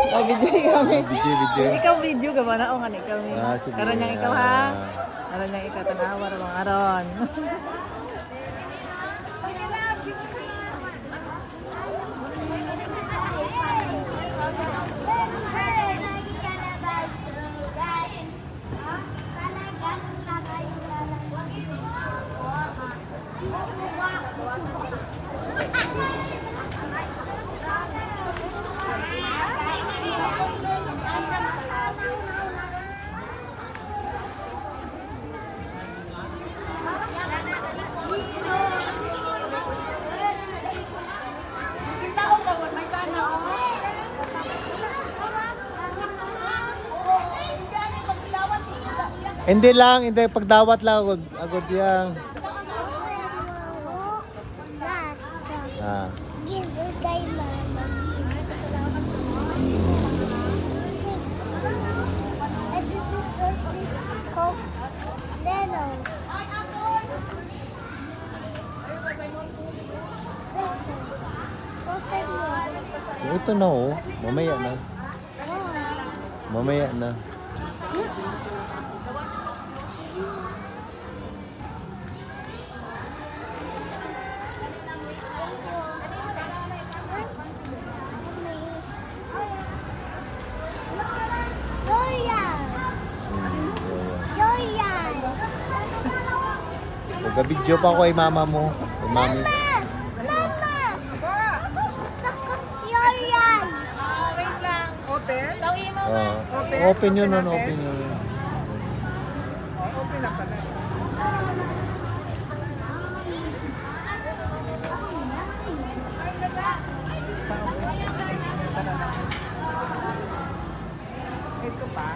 Video kami. Video. Ikaw video ka ba na? O nga ikaw ni. Sige. Karon niyang ikaw ha. Karon niyang ikaw tanawa mga aron. Hindi lang, hindi pagdawat lang agad yang. Ah. Ito na oh, mamaya na. Mamaya na. Nag-video pa ako kay mama mo. Kay mami. Wait lang. Open? Tawin mo Open yun, open yun. Open na pala. Ito pa.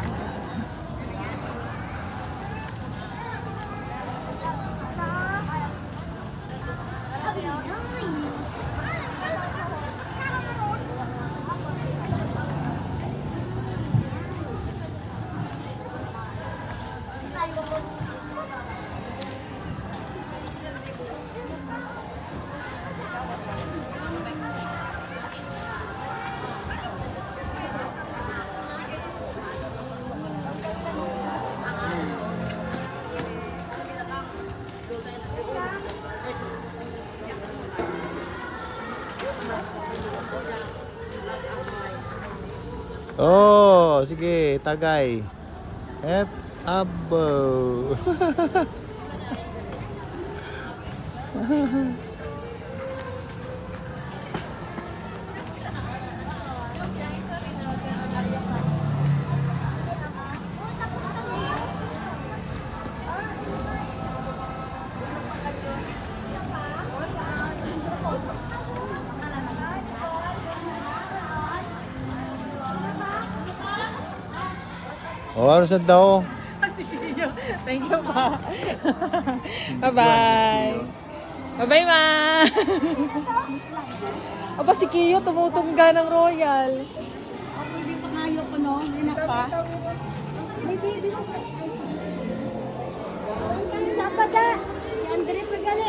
Oh, sige, tagay. Abo. Oh, ano sa daw? Thank you pa. Bye-bye. Bye-bye, ma. Aba, si Kiyo tumutungga ng Royal. Hindi pa kayo ko, no? Hindi pa. Sa pada, si Andre Pagale.